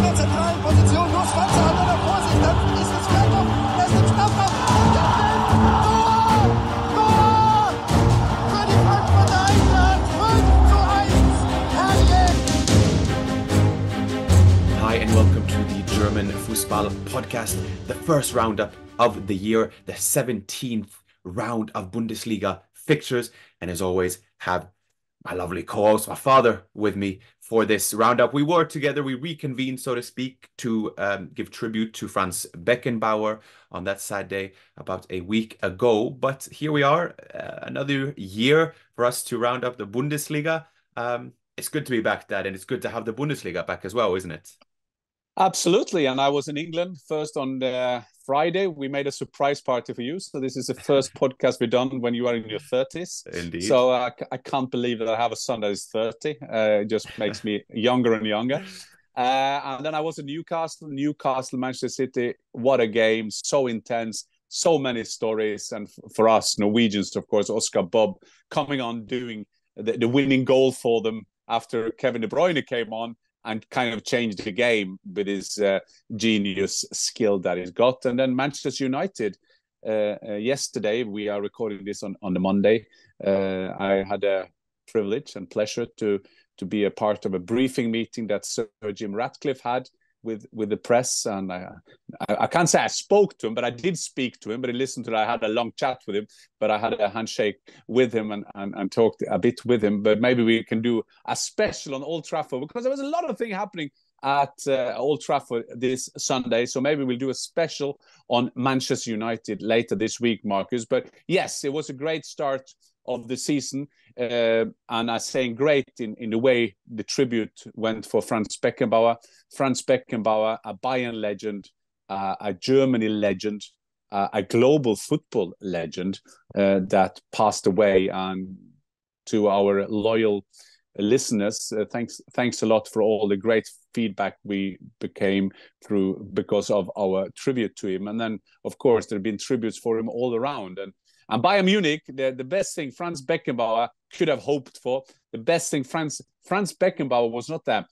der zentralen Position. Los, Franz, Hand oder Vorsicht. Dann ist es Fjortoft. Er ist im Strafraum. Tor! Tor! Für die Frankfurter Eintracht. 5:1. Herrje! Hi and welcome to the German Fussball Podcast, the first roundup of the year, the 17th round of Bundesliga fixtures. And as always, have my lovely co-host, my father, with me for this roundup. We were together, we reconvened, so to speak, to give tribute to Franz Beckenbauer on that sad day about a week ago. But here we are, another year for us to round up the Bundesliga. It's good to be back, Dad, and it's good to have the Bundesliga back as well, isn't it? Absolutely. And I was in England first on Friday. We made a surprise party for you. So this is the first podcast we've done when you are in your 30s. Indeed. So I can't believe that I have a son that is 30. It just makes me younger and younger. And then I was in Newcastle, Manchester City. What a game. So intense. So many stories. And for us Norwegians, of course, Oscar Bob coming on doing the winning goal for them after Kevin De Bruyne came on and kind of changed the game with his genius skill that he's got. And then Manchester United, yesterday, we are recording this on the Monday. I had a privilege and pleasure to be a part of a briefing meeting that Sir Jim Ratcliffe had with the press. And I can't say I spoke to him, but I did speak to him. But he listened to it. I had a long chat with him, but I had a handshake with him and talked a bit with him. But maybe we can do a special on Old Trafford, because there was a lot of things happening at Old Trafford this Sunday. So maybe we'll do a special on Manchester United later this week, Marcus. But yes, it was a great start of the season. And I'm saying great in the way the tribute went for Franz Beckenbauer. Franz Beckenbauer, a Bayern legend, a Germany legend, a global football legend that passed away. And to our loyal listeners, thanks a lot for all the great feedback we became through because of our tribute to him. And then, of course, there have been tributes for him all around. And Bayern Munich, the best thing Franz Beckenbauer could have hoped for, the best thing Franz Beckenbauer was not that.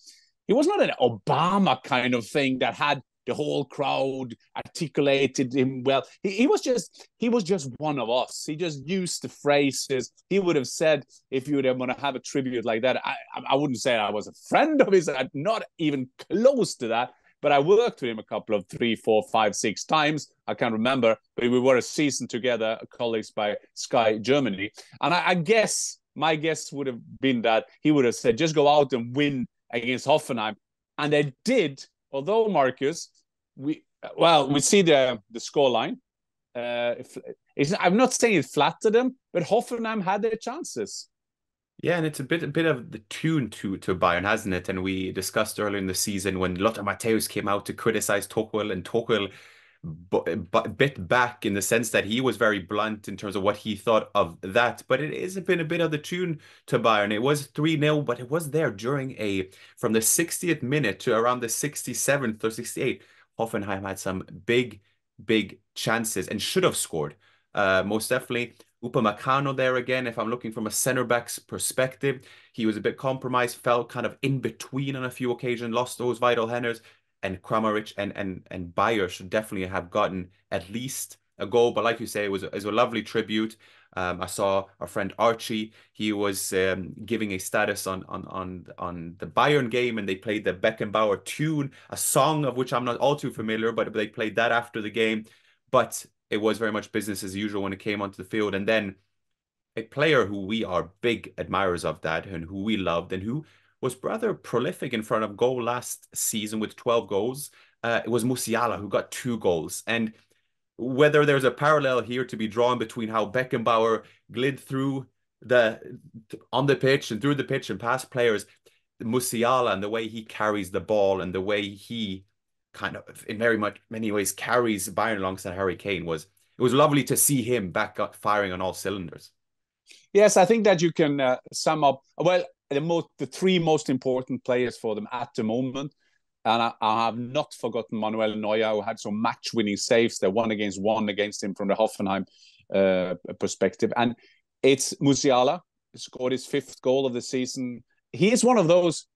He was not an Obama kind of thing that had the whole crowd articulated him well. He was just one of us. He just used the phrases. He would have said, if you would want to have a tribute like that, I wouldn't say I was a friend of his, not even close to that. But I worked with him a couple of 3, 4, 5, 6 times. I can't remember, but we were a season together, colleagues by Sky Germany. And I guess, my guess would have been that he would have said, just go out and win against Hoffenheim. And they did, although, Marcus, we see the scoreline. I'm not saying it flattered them, but Hoffenheim had their chances. Yeah, and it's a bit of the tune to Bayern, hasn't it? And we discussed earlier in the season when Lothar Matthäus came out to criticize Tuchel, and Tuchel bit back in the sense that he was very blunt in terms of what he thought of that. But it has been a bit of the tune to Bayern. It was 3-0, but it was there from the 60th minute to around the 67th or 68th. Hoffenheim had some big chances and should have scored. Most definitely. Upamecano there again, if I'm looking from a centre-back's perspective, he was a bit compromised, felt kind of in between on a few occasions, lost those vital headers, and Kramaric and Bayer should definitely have gotten at least a goal. But like you say, it was a lovely tribute. I saw our friend Archie, he was giving a status on the Bayern game, and they played the Beckenbauer tune, a song of which I'm not all too familiar, but they played that after the game. But it was very much business as usual when it came onto the field. And then a player who we are big admirers of that and who we loved and who was rather prolific in front of goal last season with 12 goals. It was Musiala, who got 2 goals. And whether there's a parallel here to be drawn between how Beckenbauer glid through on the pitch and through the pitch and past players, Musiala and the way he carries the ball and the way he kind of in many ways carries Bayern alongside Harry Kane, it was lovely to see him back up firing on all cylinders. Yes, I think that you can sum up the 3 most important players for them at the moment. And I have not forgotten Manuel Neuer, who had some match-winning saves. They're 1 against him from the Hoffenheim perspective. And it's Musiala, who scored his 5th goal of the season. He is one of those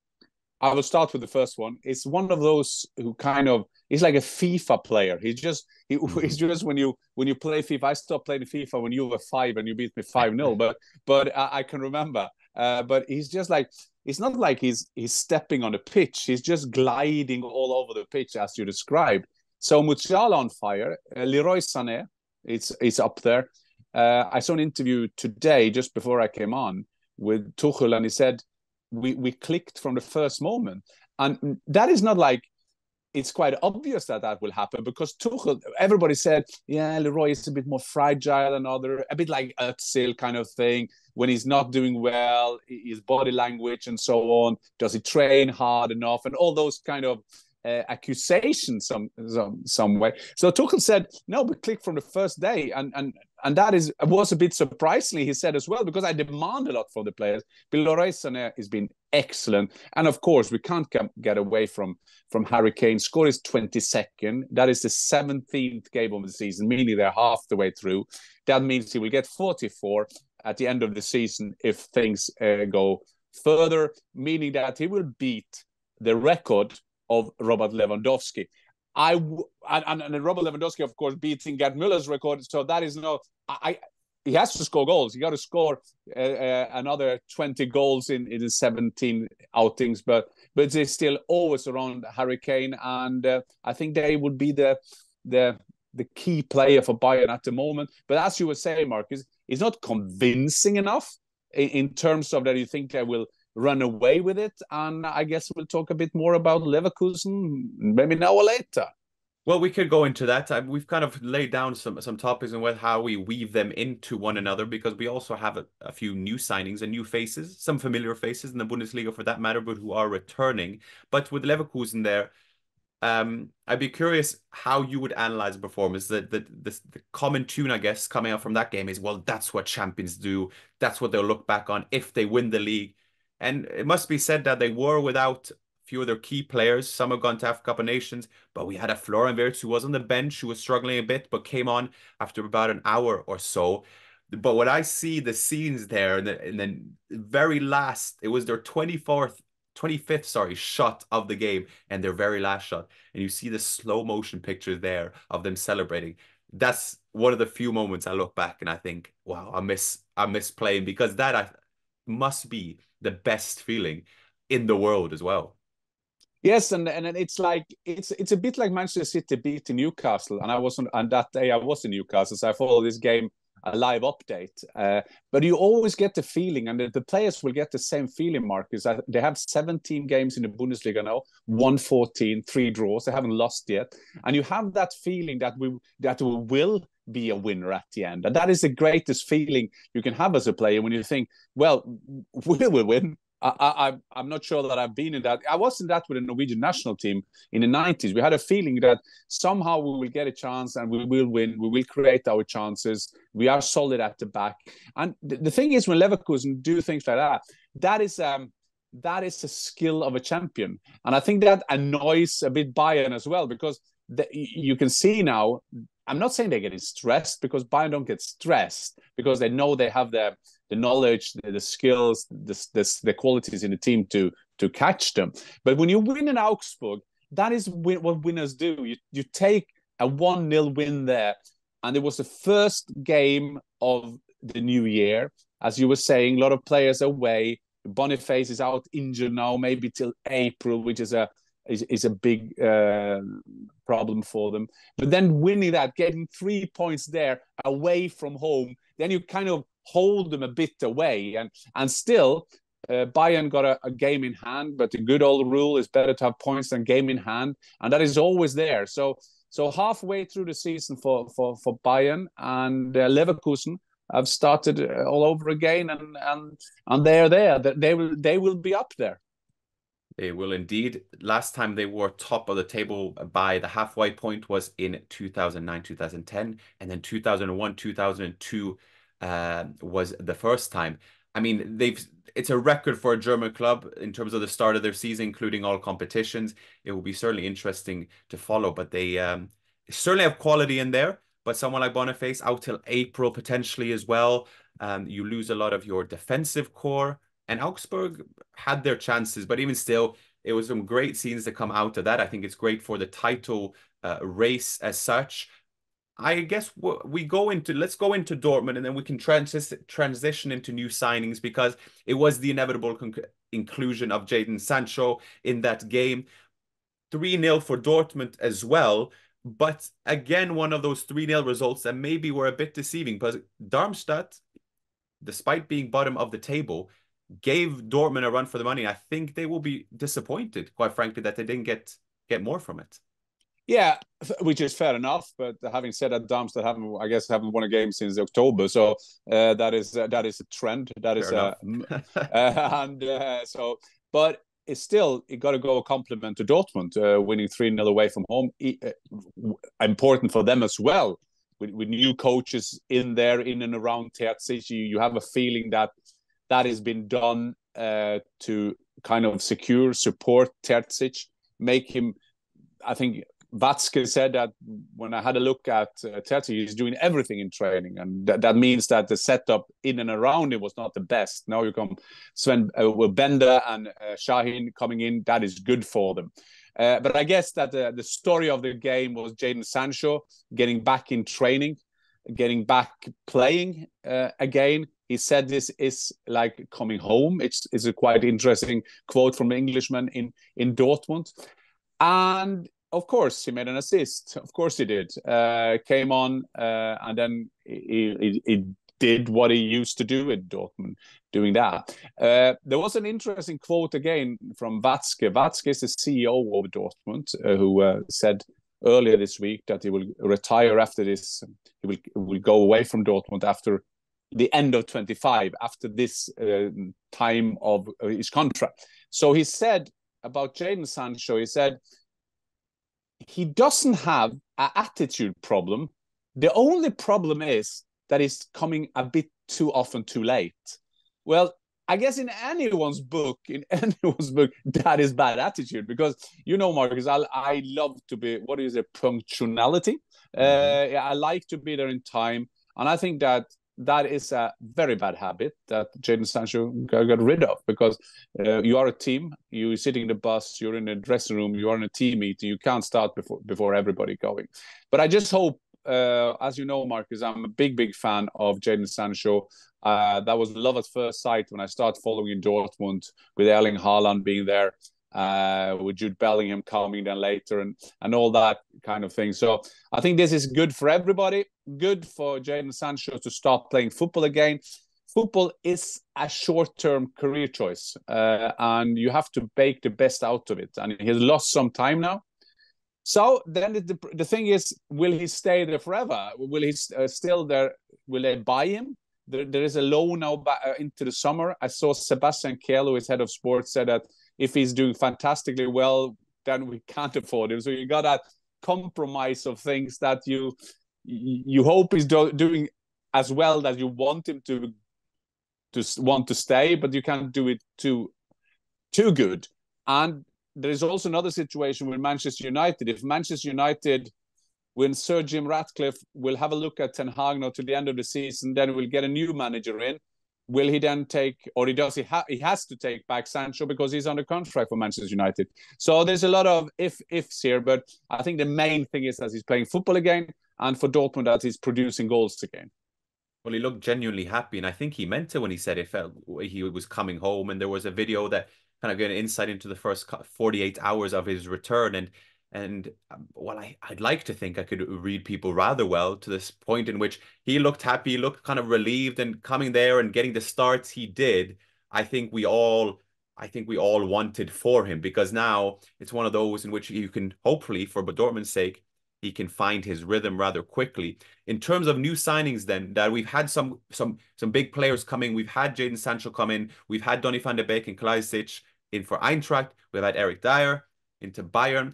I will start with the first one. It's one of those who kind of is like a FIFA player. He's just when you play FIFA. I stopped playing FIFA when you were 5 and you beat me 5-0. But I can remember. But he's just like, it's not like he's stepping on the pitch. He's just gliding all over the pitch as you described. So Musiala on fire. Leroy Sane, it's up there. I saw an interview today just before I came on with Tuchel, and he said we clicked from the first moment, and that is not like it's quite obvious that will happen, because Tuchel, everybody said, yeah, Leroy is a bit more fragile than other, a bit like Özil kind of thing. When he's not doing well, his body language and so on, does he train hard enough, and all those kind of accusations some way. So Tuchel said, no, we clicked from the first day, and that was a bit surprisingly, he said as well, because I demand a lot from the players. Leroy Sane has been excellent, and of course we can't get away from Harry Kane. Score is 22nd. That is the 17th game of the season, meaning they're half the way through. That means he will get 44 at the end of the season if things go further, meaning that he will beat the record of Robert Lewandowski. And Robert Lewandowski, of course, beating Gerd Müller's record. So that is he has to score goals. He got to score another 20 goals in the 17 outings, but they're still always around Harry Kane, and I think they would be the key player for Bayern at the moment. But as you were saying, Marcus, it's not convincing enough in terms of that you think they will run away with it. And I guess we'll talk a bit more about Leverkusen maybe now or later. Well, we could go into that. We've kind of laid down some topics and how we weave them into one another, because we also have a few new signings and new faces, some familiar faces in the Bundesliga for that matter, but who are returning. But with Leverkusen there, I'd be curious how you would analyze the performance. The common tune, I guess, coming out from that game is, well, that's what champions do. That's what they'll look back on if they win the league. And it must be said that they were without a few of their key players. Some have gone to Africa Cup of Nations, but we had a Florian Wirtz who was on the bench, who was struggling a bit, but came on after about an hour or so. But when I see the scenes there, and then very last, it was their 25th shot of the game, and their very last shot, and you see the slow motion picture there of them celebrating. That's one of the few moments I look back and I think, wow, I miss playing, because that must be the best feeling in the world as well. Yes, and it's like it's a bit like Manchester City beating Newcastle, and that day I was in Newcastle, so I followed this game, a live update. But you always get the feeling, and the players will get the same feeling, Marcus. They have 17 games in the Bundesliga now, won 14, 3 draws. They haven't lost yet, and you have that feeling that we will be a winner at the end. And that is the greatest feeling you can have as a player, when you think, well, we will win. I'm not sure that I've been in that. I was in that with the Norwegian national team in the 90s. We had a feeling that somehow we will get a chance and we will win. We will create our chances. We are solid at the back. And the thing is, when Leverkusen do things like that is a skill of a champion. And I think that annoys a bit Bayern as well, because you can see now, I'm not saying they're getting stressed, because Bayern don't get stressed, because they know they have the knowledge, the skills, the qualities in the team to catch them. But when you win in Augsburg, that is what winners do. You take a 1-0 win there, and it was the first game of the new year. As you were saying, a lot of players away. Boniface is out injured now, maybe till April, which is a big problem for them. But then winning that, getting 3 points there away from home, then you kind of hold them a bit away. And still, Bayern got a game in hand, but the good old rule is better to have points than game in hand. And that is always there. So halfway through the season for Bayern, and Leverkusen have started all over again, and they're there. They will be up there. They will indeed. Last time they were top of the table by the halfway point was in 2009, 2010, and then 2001, 2002 was the first time. I mean, it's a record for a German club in terms of the start of their season, including all competitions. It will be certainly interesting to follow, but they certainly have quality in there. But someone like Boniface out till April potentially as well. You lose a lot of your defensive core. And Augsburg had their chances, but even still, it was some great scenes that come out of that. I think it's great for the title race as such. I guess let's go into Dortmund, and then we can transition into new signings, because it was the inevitable inclusion of Jadon Sancho in that game. 3-0 for Dortmund as well. But again, one of those 3-0 results that maybe were a bit deceiving, because Darmstadt, despite being bottom of the table, gave Dortmund a run for the money. I think they will be disappointed, quite frankly, that they didn't get more from it. Yeah, which is fair enough. But having said that, Darmstadt haven't won a game since October, so that is a trend. That is but it's still, it got to go a compliment to Dortmund, winning 3-0 away from home. Important for them as well. With new coaches in and around Terzic, you have a feeling that has been done to kind of support Terzic, make him. I think Watzke said that when I had a look at Terzic, he's doing everything in training, and that means that the setup in and around it was not the best. Now you come Sven with Bender and Shahin coming in, that is good for them. But I guess that the story of the game was Jadon Sancho getting back in training, getting back playing again. He said this is like coming home. It's a quite interesting quote from an Englishman in Dortmund. And of course, he made an assist. Of course he did. Came on and then he did what he used to do at Dortmund, doing that. There was an interesting quote again from Watzke. Watzke is the CEO of Dortmund, who said earlier this week that he will retire after this. He will go away from Dortmund after the end of 25, after this time of his contract. So he said about Jadon Sancho, he said, he doesn't have an attitude problem. The only problem is that he's coming a bit too often too late. Well, I guess in anyone's book, that is bad attitude, because, Marcus, I love to be, what is it, punctuality. I like to be there in time. And I think that is a very bad habit that Jadon Sancho got rid of, because you are a team, you're sitting in the bus, you're in the dressing room, you are in a team meeting, you can't start before everybody going. But I just hope, as you know, Marcus, I'm a big fan of Jadon Sancho. That was love at first sight when I started following in Dortmund, with Erling Haaland being there, with Jude Bellingham coming then later, and all that kind of thing. So I think this is good for everybody. Good for Jadon Sancho to start playing football again. Football is a short-term career choice, and you have to make the best out of it. And he has lost some time now. So then the thing is, will he stay there forever? Will he still there? Will they buy him? There is a loan now into the summer. I saw Sebastian Kehl, who is head of sports, said that if he's doing fantastically well, then we can't afford him. So you got that compromise of things that you hope he's doing as well as you want him to want to stay, but you can't do it too good. And there is also another situation with Manchester United. If Manchester United, when Sir Jim Ratcliffe will have a look at Ten Hag now to the end of the season, then we'll get a new manager in. Will he then take, or he has to take back Sancho because he's under contract for Manchester United. So there's a lot of ifs here, but I think the main thing is that he's playing football again, and for Dortmund that he's producing goals again. Well, he looked genuinely happy, and I think he meant it when he said it felt he was coming home. And there was a video that kind of gave an insight into the first 48 hours of his return. And well, I'd like to think I could read people rather well, to this point in which he looked happy, he looked kind of relieved, and coming there and getting the starts he did. I think we all wanted for him, because now it's one of those in which you can hopefully, for Dortmund's sake, he can find his rhythm rather quickly. In terms of new signings, then, that we've had some big players coming. We've had Jadon Sancho come in. We've had Donny van de Beek and Kalajdzic in for Eintracht. We've had Eric Dier into Bayern.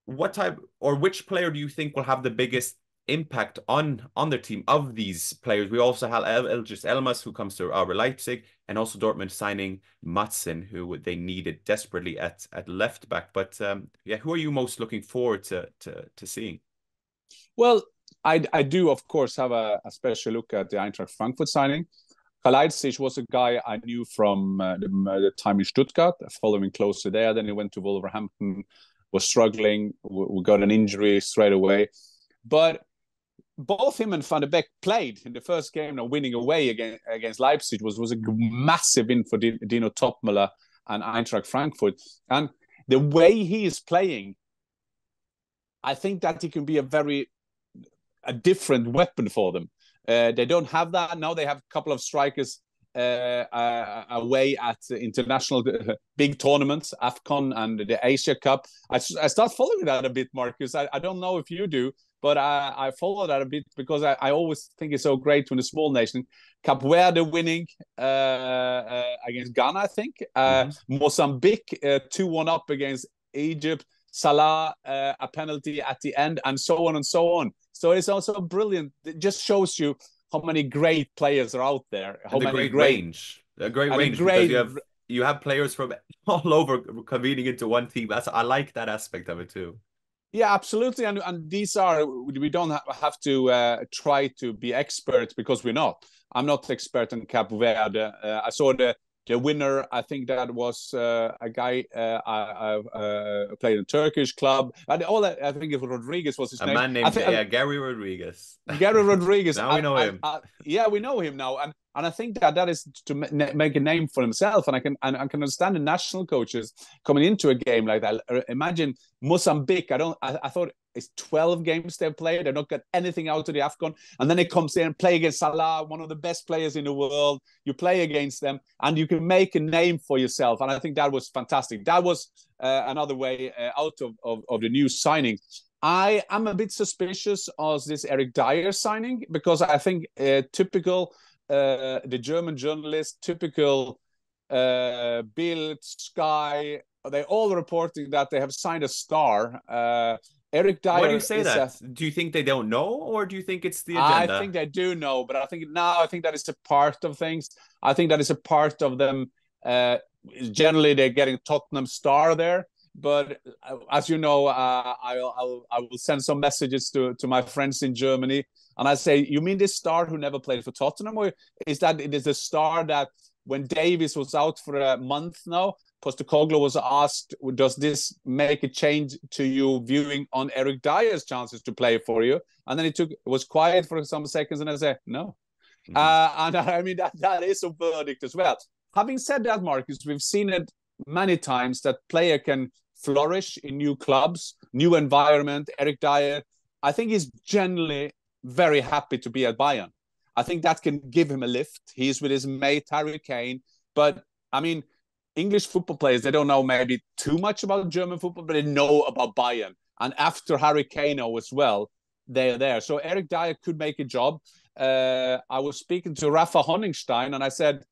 What type or which player do you think will have the biggest impact on their team of these players? We also have Eljif Elmas, who comes to RB Leipzig, and also Dortmund signing Mattsen, who they needed desperately at left back. But who are you most looking forward to seeing? Well, I do, of course, have a special look at the Eintracht Frankfurt signing. Kalajdzic was a guy I knew from the time in Stuttgart, following closely there. Then he went to Wolverhampton, was struggling. We got an injury straight away. But both him and Van de Beek played in the first game, winning away against Leipzig was a massive win for Dino Topmüller and Eintracht Frankfurt. And the way he is playing, I think that he can be a different weapon for them. They don't have that. Now they have a couple of strikers away at international big tournaments, AFCON and the Asia Cup. I start following that a bit, Marcus. I don't know if you do, but I follow that a bit because I always think it's so great when a small nation, Cape Verde winning against Ghana, I think. Mozambique 2-1 up against Egypt. Salah, a penalty at the end, and so on and so on. So it's also brilliant. It just shows you how many great players are out there. How many great range. A great range because you have players from all over convening into one team. I like that aspect of it too. Yeah, absolutely. And these are, we don't have to try to be experts because we're not. I'm not expert in Cape Verde. I saw the winner, I think that was a guy played in a Turkish club. And I think it was Rodriguez was his name. A man named Gary Rodriguez. Gary Rodriguez. Now we know him. Yeah, we know him now. And I think that is to make a name for himself. And I can understand the national coaches coming into a game like that. Imagine Mozambique. I thought it's 12 games they've played. They don't get anything out of the AFCON. And then it comes in and play against Salah, one of the best players in the world. You play against them and you can make a name for yourself. And I think that was fantastic. That was another way out of the new signing. I am a bit suspicious of this Eric Dier signing because I think typical the German journalist, typical Bild, Sky, they're all reporting that they have signed a star. Eric Dier. Why do you say that? Do you think they don't know, or do you think it's the agenda? I think they do know, but I think that is a part of things. I think that is a part of them. Generally, they're getting Tottenham star there. But as you know, I will send some messages to my friends in Germany, and I say, you mean this star who never played for Tottenham, or is that it is a star that when Davies was out for a month now, Postecoglou was asked, does this make a change to you viewing on Eric Dier's chances to play for you? And then it was quiet for some seconds, and I said no. And I mean that is a verdict as well. Having said that, Marcus, we've seen it many times that player can flourish in new clubs, new environment. Eric Dier, I think he's generally very happy to be at Bayern. I think that can give him a lift. He's with his mate Harry Kane. But I mean, English football players, they don't know maybe too much about German football, but they know about Bayern. And after Harry Kane as well, they're there. So Eric Dier could make a job. I was speaking to Rafa Honigstein, and I said,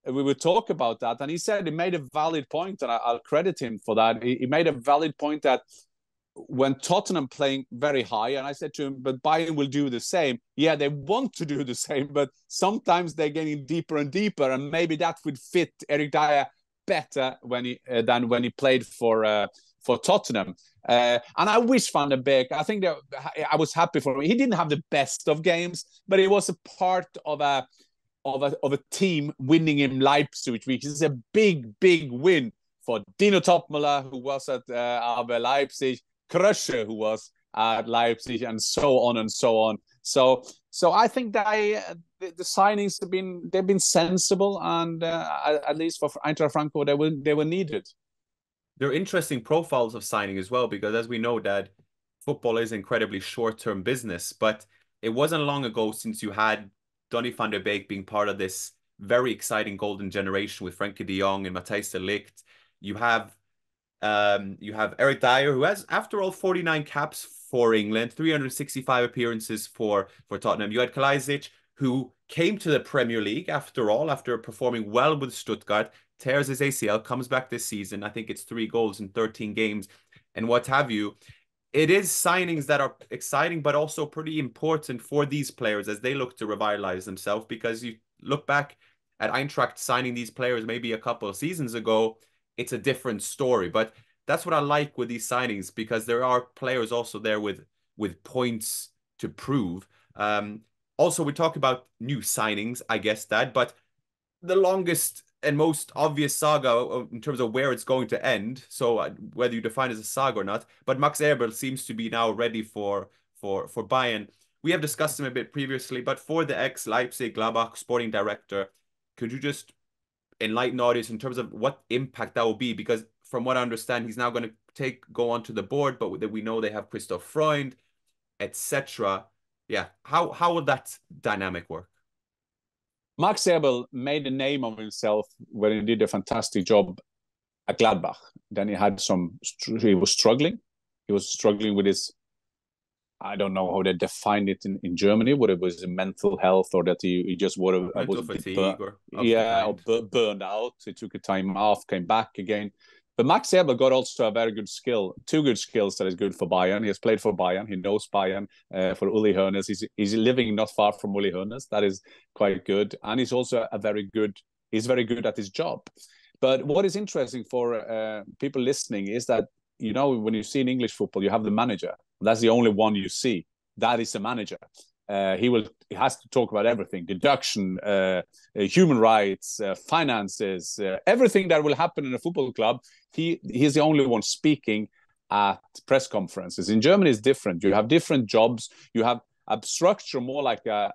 we would talk about that. And he said he made a valid point, and I'll credit him for that. He made a valid point that when Tottenham playing very high, and I said to him, but Bayern will do the same. Yeah, they want to do the same, but sometimes they're getting deeper and deeper, and maybe that would fit Eric Dier better than when he played for Tottenham. And I wish Van de Beek, I think that I was happy for him. He didn't have the best of games, but he was a part of a team winning in Leipzig, which is a big win for Dino Topmüller, who was at RB Leipzig, Krösche, who was at Leipzig, and so on and so on. So I think that the signings they've been sensible, and at least for Eintracht Frankfurt, they were needed. They're interesting profiles of signing as well, because as we know, that football is incredibly short-term business, but it wasn't long ago since you had Donny van der Beek being part of this very exciting golden generation with Frenkie de Jong and Matthijs de Ligt. You have Eric Dier, who has, after all, 49 caps for England, 365 appearances for Tottenham. You had Kalajdzic, who came to the Premier League after performing well with Stuttgart, tears his ACL, comes back this season. I think it's 3 goals in 13 games and what have you. It is signings that are exciting, but also pretty important for these players as they look to revitalize themselves, because you look back at Eintracht signing these players maybe a couple of seasons ago, it's a different story. But that's what I like with these signings, because there are players also there with points to prove. Also, we talk about new signings, I guess that, but the longest and most obvious saga in terms of where it's going to end. So whether you define it as a saga or not, but Max Eberl seems to be now ready for Bayern. We have discussed him a bit previously, but for the ex-Leipzig Gladbach sporting director, could you just enlighten the audience in terms of what impact that will be? Because from what I understand, he's now going to go onto the board, but we know they have Christoph Freund, etc. Yeah, how will that dynamic work? Max Eberl made a name of himself when he did a fantastic job at Gladbach. Then he was struggling. He was struggling with his, I don't know how they defined it in Germany, whether it was mental health or that he just was burned out. He took a time off, came back again. But Max Eberl got also a very good skill, two good skills that is good for Bayern. He has played for Bayern. He knows Bayern for Uli Hoeneß. He's living not far from Uli Hoeneß. That is quite good. And he's also very good at his job. But what is interesting for people listening is that, you know, when you see in English football, you have the manager. That's the only one you see. That is the manager. He has to talk about everything: deduction, human rights, finances, everything that will happen in a football club. He's the only one speaking at press conferences. In Germany, it's different. You have different jobs. You have a structure more like a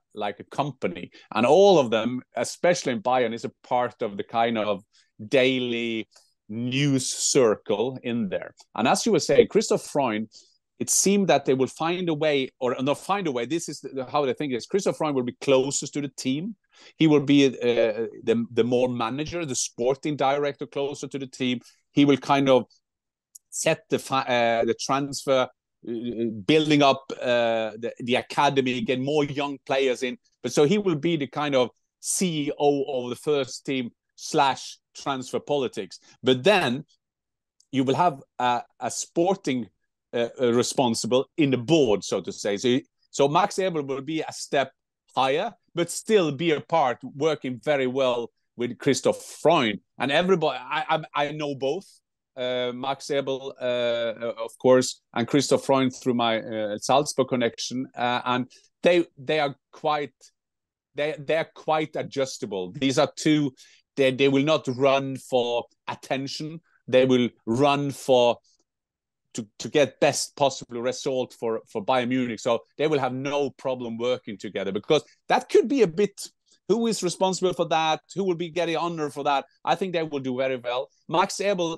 company, and all of them, especially in Bayern, is a part of the kind of daily news circle in there. And as you were saying, Christoph Freund, it seemed that they will find a way, or not find a way. This is how they think it is. Christoph Freund will be closest to the team. He will be the more manager, the sporting director, closer to the team. He will kind of set the transfer, building up the academy, get more young players in. But so he will be the kind of CEO of the first team / transfer politics. But then you will have a sporting responsible in the board, so to say. So Max Eberl will be a step higher, but still be a part, working very well with Christoph Freund. And everybody, I know both Max Eberl, of course, and Christoph Freund through my Salzburg connection, and they are quite adjustable. These are two. They will not run for attention. They will run to get best possible result for Bayern Munich. So they will have no problem working together, because that could be a bit, who is responsible for that? Who will be getting honor for that? I think they will do very well. Max Eberl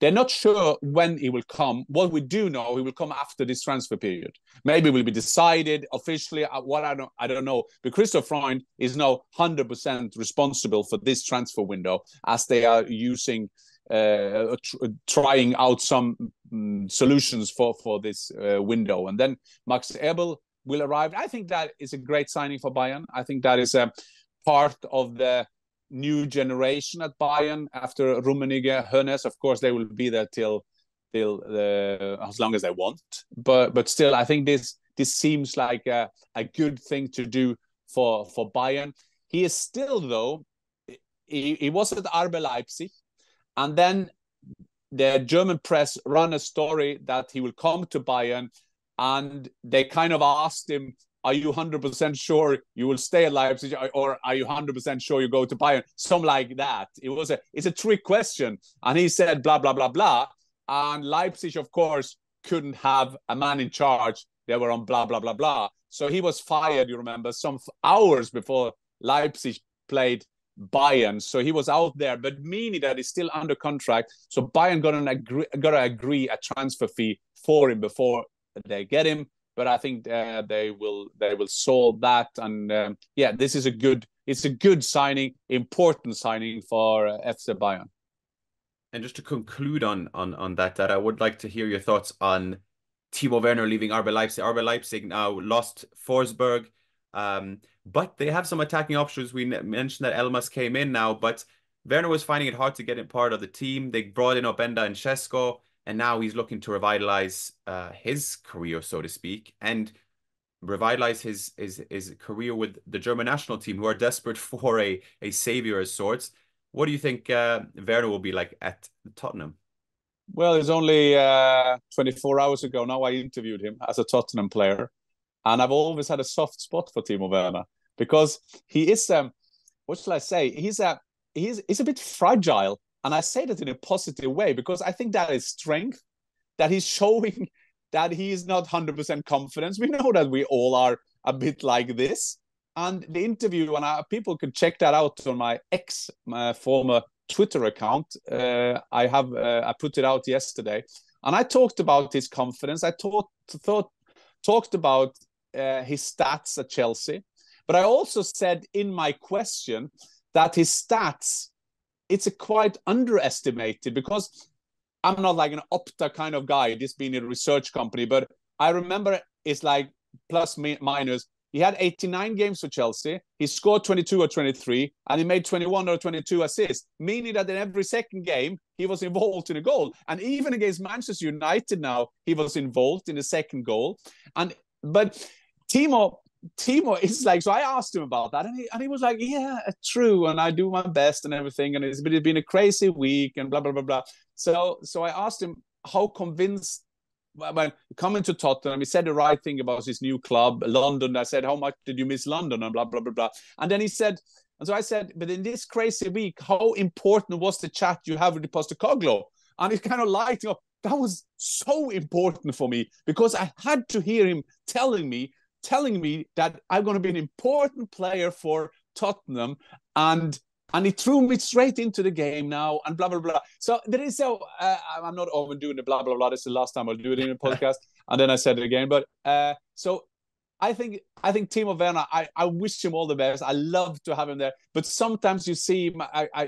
they're not sure when he will come. What we do know, he will come after this transfer period. Maybe it will be decided officially. I don't know. But Christoph Freund is now 100% responsible for this transfer window, as they are using, trying out some solutions for this window. And then Max Eberl will arrive. I think that is a great signing for Bayern. I think that is a part of the new generation at Bayern after Rummenigge, Hoeneß. Of course, they will be there till as long as they want. But still, I think this seems like a good thing to do for Bayern. He is still, though, he was at RB Leipzig, and then the German press ran a story that he will come to Bayern, and they kind of asked him, are you 100% sure you will stay at Leipzig, or are you 100% sure you go to Bayern? Something like that. It's a trick question. And he said, blah, blah, blah, blah. And Leipzig, of course, couldn't have a man in charge. They were on blah, blah, blah, blah. So he was fired, you remember, some hours before Leipzig played Bayern. So he was out there, but meaning that he's still under contract. So Bayern got to agree a transfer fee for him before they get him. But I think they will solve that. And this is a good signing, important signing for FC Bayern. And just to conclude on that, I would like to hear your thoughts on Timo Werner leaving RB Leipzig. RB Leipzig now lost Forsberg, but they have some attacking options. We mentioned that Elmas came in now, but Werner was finding it hard to get in part of the team. They brought in Openda and Šeško, and now he's looking to revitalize his career, so to speak, and revitalize his career with the German national team, who are desperate for a savior of sorts. What do you think Werner will be like at Tottenham? Well, it's only 24 hours ago now I interviewed him as a Tottenham player, and I've always had a soft spot for Timo Werner, because he is what shall I say? He's a bit fragile, and I say that in a positive way because I think that is strength, that he's showing that he is not 100% confident. We know that we all are a bit like this. And the interview, and people could check that out on my former Twitter account. I put it out yesterday, and I talked about his confidence. I talked about his stats at Chelsea, but I also said in my question that his stats, it's a quite underestimated because I'm not like an Opta kind of guy, this being a research company, but I remember it's like plus minus. He had 89 games for Chelsea. He scored 22 or 23, and he made 21 or 22 assists, meaning that in every second game, he was involved in a goal. And even against Manchester United now, he was involved in the second goal. But Timo is like, so I asked him about that, and he was like, yeah, true, and I do my best and everything, and it's been a crazy week and blah, blah, blah, blah. So I asked him how convinced, when coming to Tottenham, he said the right thing about his new club, London. I said, how much did you miss London? And blah, blah, blah, blah. And then he said, and so I said, but in this crazy week, how important was the chat you have with the Postecoglou? And he kind of lighting up. That was so important for me because I had to hear him telling me that I'm going to be an important player for Tottenham, and he threw me straight into the game now, and blah, blah, blah. So there is I'm not overdoing the blah, blah, blah. This is the last time I'll do it in a podcast. And then I said it again. But so I think Timo Werner, I wish him all the best. I love to have him there. But sometimes you see him,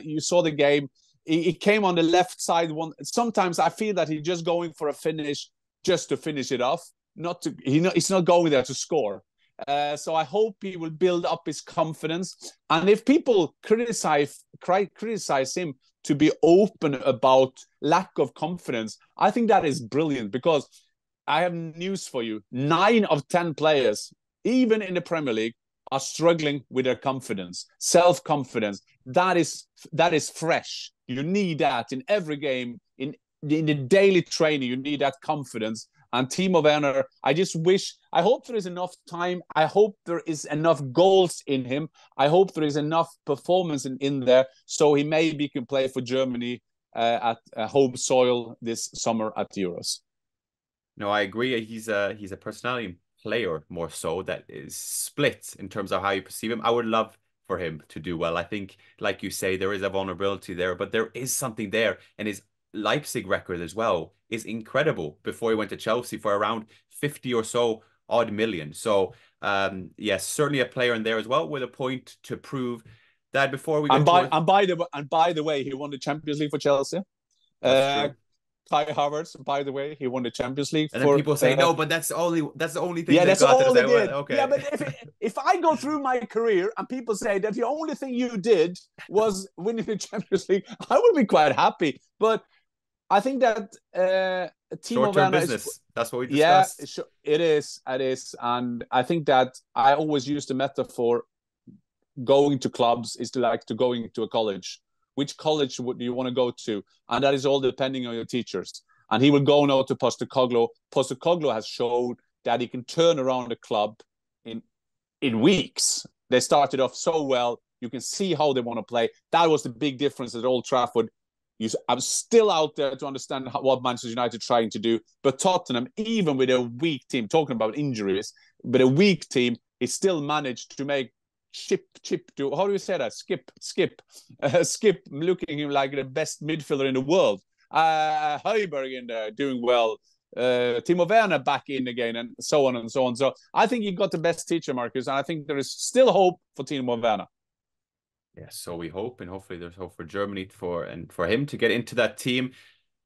you saw the game. He came on the left side. Sometimes I feel that he's just going for a finish just to finish it off. He's not going there to score. So I hope he will build up his confidence. And if people criticize him to be open about lack of confidence, I think that is brilliant because I have news for you. 9 of 10 players, even in the Premier League, are struggling with their confidence, self-confidence. That is fresh. You need that in every game, in the daily training. You need that confidence. And Timo Werner, I hope there is enough time. I hope there is enough goals in him. I hope there is enough performance in there so he maybe can play for Germany at home soil this summer at the Euros. No, I agree. He's a personality player more so that is split in terms of how you perceive him. I would love for him to do well. I think, like you say, there is a vulnerability there, but there is something there, and his Leipzig record as well is incredible before he went to Chelsea for around 50 or so odd million. So yes, certainly a player in there as well with a point to prove that before we and by the way, he won the Champions League for Chelsea. That's true. Kai Havertz, by the way, he won the Champions League. And then people say no, but that's the only thing. Yeah, that's all he did. Well, okay. Yeah, but if I go through my career and people say that the only thing you did was winning the Champions League, I would be quite happy. But I think that Timo Werner business. That's what we discussed. Yeah, it is, and I think that I always use the metaphor: going to clubs is like to going to a college. Which college do you want to go to? And that is all depending on your teachers. And he will go now to Postecoglou. Postecoglou has showed that he can turn around the club in weeks. They started off so well. You can see how they want to play. That was the big difference at Old Trafford. I'm still out there to understand what Manchester United are trying to do. But Tottenham, even with a weak team, talking about injuries, but a weak team, he still managed to make Skip, how do you say that? Skip, looking him like the best midfielder in the world. Højbjerg in there, doing well. Timo Werner back in again, and so on and so on. So I think he got the best teacher, Marcus, and I think there is still hope for Timo Werner. Yes, so we hope, and hopefully there's hope for Germany for him to get into that team.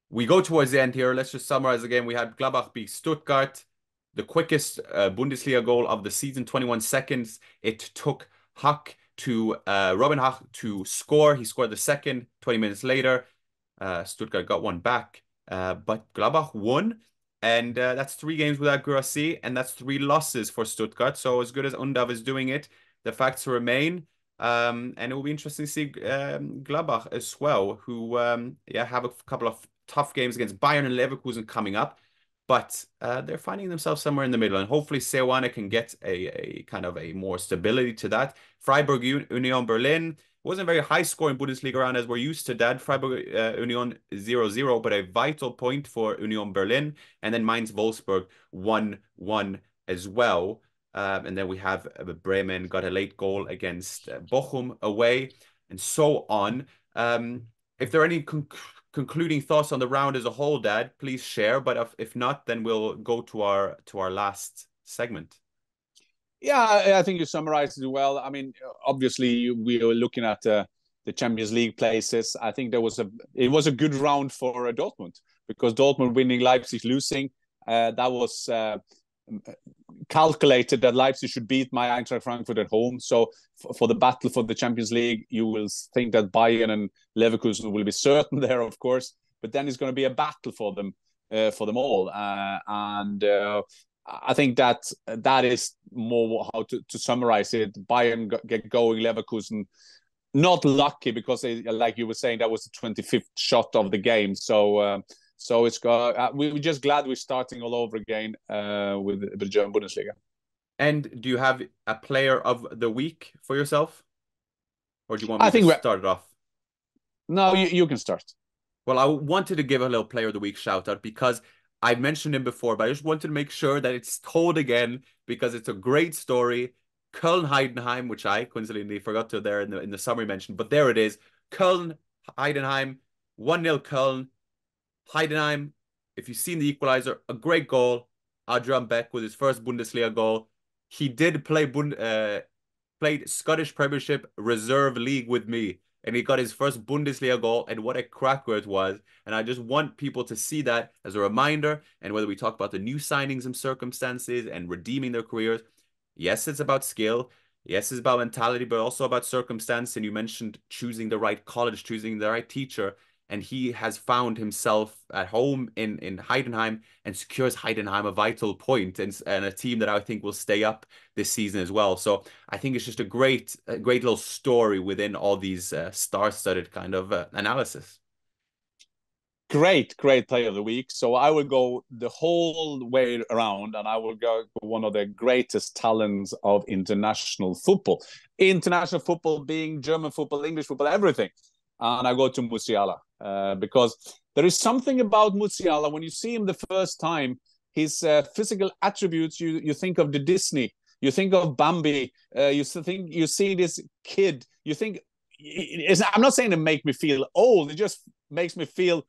We go towards the end here. Let's just summarize again. We had Gladbach beat Stuttgart, the quickest Bundesliga goal of the season, 21 seconds. It took Robin Hack to score. He scored the second 20 minutes later. Stuttgart got one back, but Gladbach won, and that's 3 games without Guirassy, and that's 3 losses for Stuttgart. So as good as Undav is doing it, the facts remain, and it will be interesting to see Gladbach as well, who have a couple of tough games against Bayern and Leverkusen coming up. but they're finding themselves somewhere in the middle, and hopefully Seoane can get a kind of a more stability to that. Freiburg Union Berlin wasn't a very high scoring Bundesliga round as we're used to that. Freiburg Union 0-0, but a vital point for Union Berlin, and then Mainz Wolfsburg 1-1 as well. And then we have Bremen got a late goal against Bochum away, and so on. If there are any concluding thoughts on the round as a whole, Dad, please share. But if not, then we'll go to our last segment. Yeah, I think you summarized it well. I mean, obviously we were looking at the Champions League places. I think it was a good round for Dortmund, because Dortmund winning, Leipzig losing. That was calculated that Leipzig should beat my Eintracht Frankfurt at home. So for the battle for the Champions League, you will think that Bayern and Leverkusen will be certain there, of course. But then it's going to be a battle for them all. I think that is more how to summarize it. Bayern get going, Leverkusen not lucky, because like you were saying, that was the 25th shot of the game. So it's we're just glad we're starting all over again with the German Bundesliga. And do you have a player of the week for yourself, or do you want me to start it off? No, you can start. Well, I wanted to give a little player of the week shout out, because I mentioned him before, but I just wanted to make sure that it's told again, because it's a great story. Köln-Heidenheim, which I coincidentally forgot to there in the summary mention, but there it is. Köln-Heidenheim, 1-0 Köln. Heidenheim, if you've seen the equalizer, a great goal. Adrian Beck with his first Bundesliga goal. He did played Scottish Premiership Reserve League with me, and he got his first Bundesliga goal, and what a cracker it was. And I just want people to see that as a reminder. And whether we talk about the new signings and circumstances and redeeming their careers, yes, it's about skill. Yes, it's about mentality, but also about circumstance. And you mentioned choosing the right college, choosing the right teacher. And he has found himself at home in Heidenheim, and secures Heidenheim a vital point, and a team that I think will stay up this season as well. So I think it's just a great little story within all these star-studded kind of analysis. Great player of the week. So I will go the whole way around, and I will go for one of the greatest talents of international football. International football being German football, English football, everything. And I go to Musiala, because there is something about Musiala. When you see him the first time, his physical attributes, you think of the Disney, you think of Bambi, you see this kid, you think, I'm not saying it make me feel old, it just makes me feel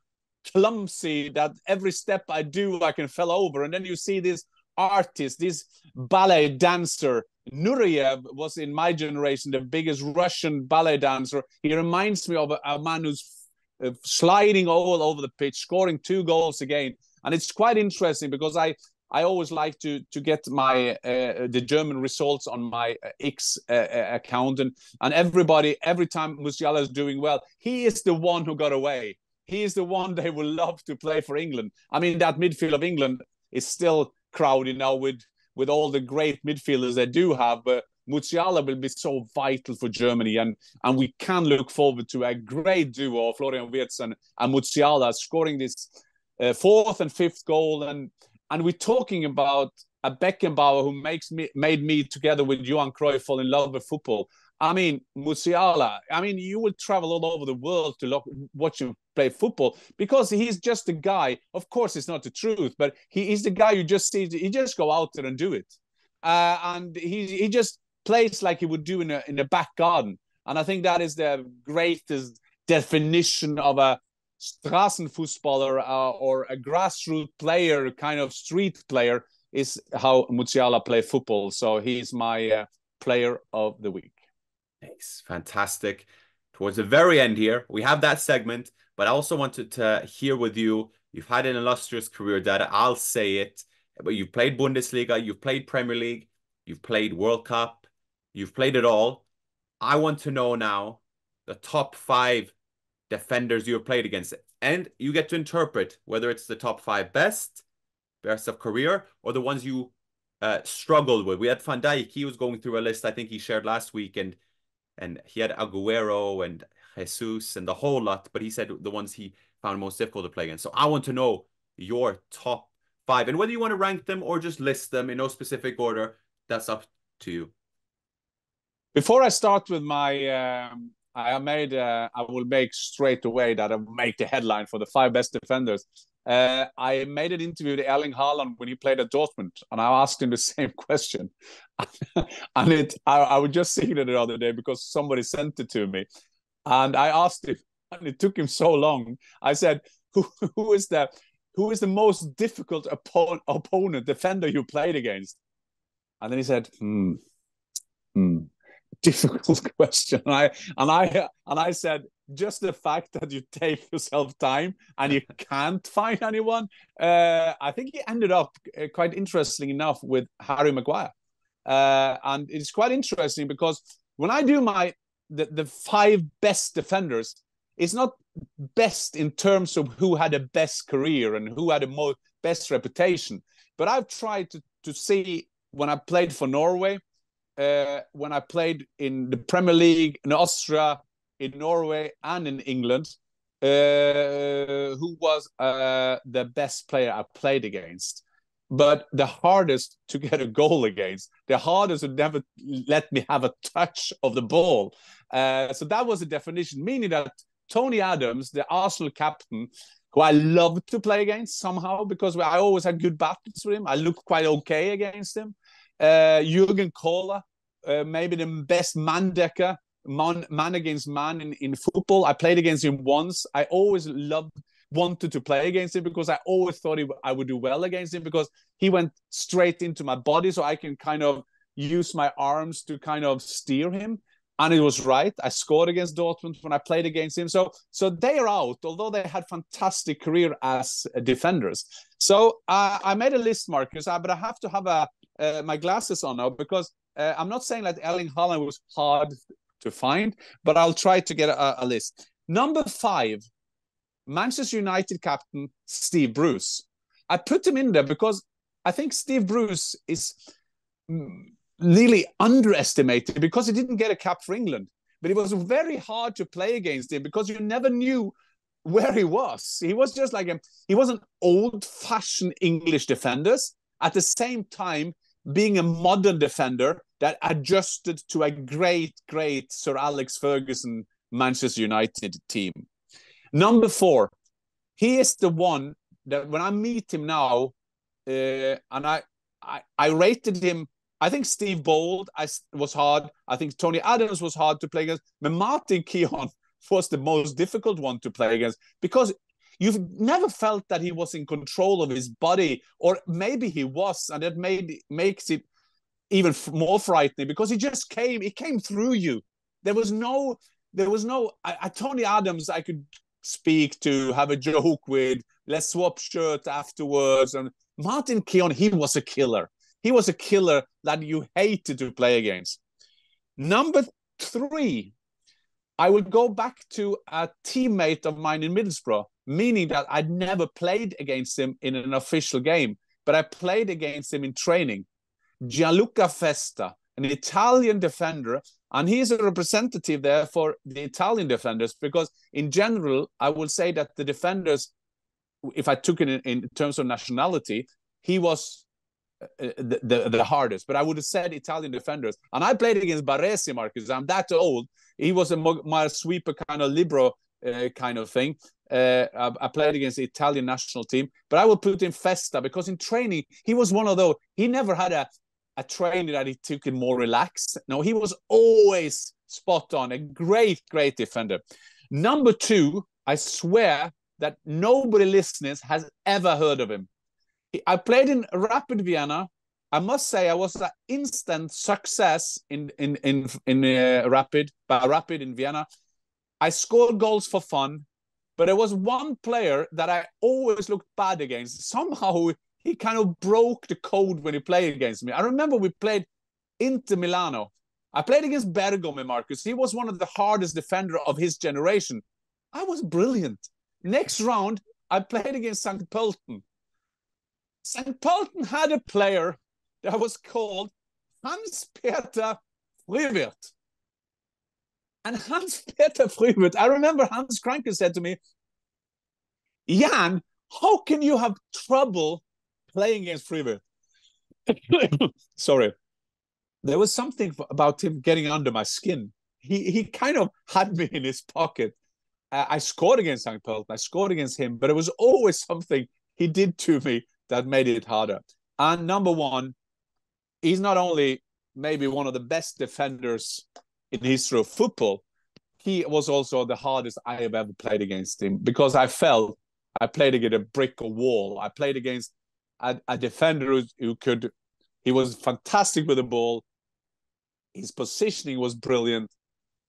clumsy, that every step I do, I can fall over. And then you see this artist, this ballet dancer. Nureyev was, in my generation, the biggest Russian ballet dancer. He reminds me of a man who's sliding all over the pitch, scoring 2 goals again. And it's quite interesting, because I always like to get my the German results on my X account, and every time Musiala is doing well, he is the one who got away. He is the one they will love to play for England. I mean, that midfield of England is still crowded now with all the great midfielders they do have, but Musiala will be so vital for Germany, and we can look forward to a great duo, Florian Wirtz and Musiala, scoring this 4th and 5th goal, and we're talking about a Beckenbauer who made me together with Johan Cruyff fall in love with football. I mean, Musiala, you will travel all over the world to watch him play football, because he's just a guy. Of course, it's not the truth, but he is the guy you just see. He just go out there and do it. And he just plays like he would do in a back garden. And I think that is the greatest definition of a Straßenfußballer or a grassroots player, kind of street player, is how Musiala play football. So he's my player of the week. Nice, fantastic. Towards the very end here, we have that segment, but I also wanted to hear with you. You've had an illustrious career, Dad. I'll say it, but you've played Bundesliga, you've played Premier League, you've played World Cup, you've played it all. I want to know now the top 5 defenders you have played against, and you get to interpret whether it's the top 5 best of career, or the ones you struggled with. We had Van Dijk. He was going through a list I think he shared last week, and he had Aguero and Jesus and the whole lot, but he said the ones he found most difficult to play against. So I want to know your top 5. And whether you want to rank them or just list them in no specific order, that's up to you. Before I start with my, I will make straight away that I will make the headline for the 5 best defenders. I made an interview with Erling Haaland when he played at Dortmund, and I asked him the same question. And I was just seeing it the other day because somebody sent it to me. And I asked him, and it took him so long. I said, who is the most difficult opponent, defender you played against? And then he said, difficult question. And I said, just the fact that you take yourself time and you can't find anyone. I think he ended up quite interesting enough with Harry Maguire. And it's quite interesting because when I do the 5 best defenders, it's not best in terms of who had the best career and who had the best reputation. But I've tried to see when I played for Norway, when I played in the Premier League, in Austria, in Norway, and in England, who was the best player I played against. But the hardest to get a goal against, the hardest to never let me have a touch of the ball. So that was the definition, meaning that Tony Adams, the Arsenal captain, who I loved to play against somehow because I always had good battles with him. I looked quite okay against him. Jürgen Kohler, maybe the best man-decker, man against man in football. I played against him once. I always wanted to play against him because I always thought I would do well against him because he went straight into my body, so I can kind of use my arms to kind of steer him. And it was right. I scored against Dortmund when I played against him. So they are out, although they had fantastic career as defenders. So I made a list, Marcus, but I have to have my glasses on now because I'm not saying that Erling Haaland was hard to find, but I'll try to get a list. Number 5, Manchester United captain Steve Bruce. I put him in there because I think Steve Bruce is really underestimated because he didn't get a cap for England. But it was very hard to play against him because you never knew where he was. He was just like he was an old-fashioned English defender, at the same time being a modern defender that adjusted to a great Sir Alex Ferguson Manchester United team. Number 4, he is the one that when I meet him now, and I rated him. I think Steve Bold was hard. I think Tony Adams was hard to play against. But Martin Keown was the most difficult one to play against because you've never felt that he was in control of his body, or maybe he was, and that makes it even more frightening because he came through you. There was no. Tony Adams, I could speak to, have a joke with, let's swap shirts afterwards. And Martin Keown, he was a killer. He was a killer that you hated to play against. Number 3, I would go back to a teammate of mine in Middlesbrough, meaning that I'd never played against him in an official game, but I played against him in training. Gianluca Festa, an Italian defender, and he's a representative there for the Italian defenders because in general, I would say that the defenders, if I took it in terms of nationality, he was the hardest, but I would have said Italian defenders. And I played against Baresi, Marcus. I'm that old. He was a more sweeper kind of libero kind of thing. I played against the Italian national team, but I would put in Festa because in training he was one of those. He never had a training that he took it more relaxed. No, he was always spot on. A great defender. Number 2, I swear that nobody listening has ever heard of him. I played in Rapid Vienna. I must say I was an instant success in Rapid in Vienna. I scored goals for fun, but there was one player that I always looked bad against. Somehow he kind of broke the code when he played against me. I remember we played Inter Milano. I played against Bergome, Marcus. He was one of the hardest defender of his generation. I was brilliant. Next round, I played against St. Pölten. St. Pölten had a player that was called Hans-Peter Frühwirt. And Hans-Peter Frühwirt, I remember Hans Kranke said to me, Jan, how can you have trouble playing against Freeburg. Sorry. There was something about him getting under my skin. He kind of had me in his pocket. I scored against St. Pölten. I scored against him, but it was always something he did to me that made it harder. And number one, he's not only maybe one of the best defenders in the history of football, he was also the hardest I have ever played against him, because I felt I played against a brick wall. I played against a defender he was fantastic with the ball. His positioning was brilliant.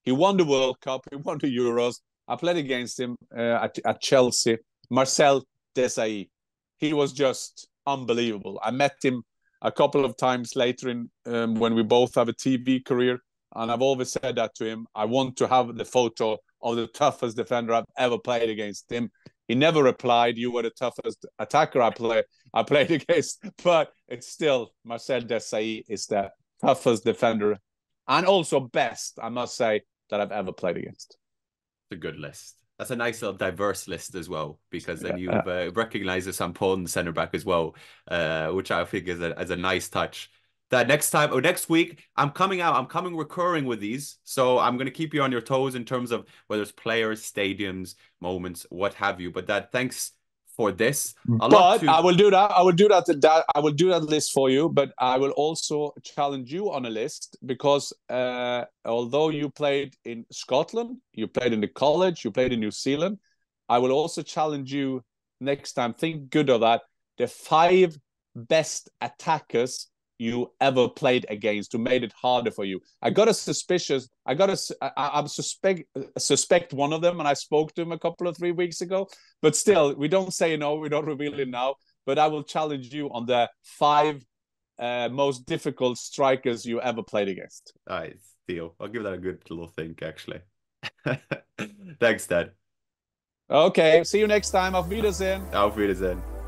He won the World Cup. He won the Euros. I played against him at Chelsea. Marcel Desailly. He was just unbelievable. I met him a couple of times later when we both have a TV career. And I've always said that to him. I want to have the photo of the toughest defender I've ever played against him. He never replied, "You were the toughest attacker I played against." But it's still, Marcel Desailly is the toughest defender and also best, I must say, that I've ever played against. It's a good list. That's a nice little diverse list as well, because then you've recognized the St. Pölten centre back as well, which I think is a nice touch. That next week, I'm coming recurring with these. So I'm going to keep you on your toes in terms of whether it's players, stadiums, moments, what have you. But thanks for this. I will do that. I will do that list for you. But I will also challenge you on a list, because although you played in Scotland, you played in the college, you played in New Zealand, I will also challenge you next time. Think good of that. The 5 best attackers you ever played against, who made it harder for you. I suspect one of them, and I spoke to him a couple of 3 weeks ago. But still, we don't say no, we don't reveal it now. But I will challenge you on the 5 most difficult strikers you ever played against. All right, deal. I'll give that a good little think, actually. Thanks, Dad. Okay, see you next time. Auf Wiedersehen. Auf Wiedersehen.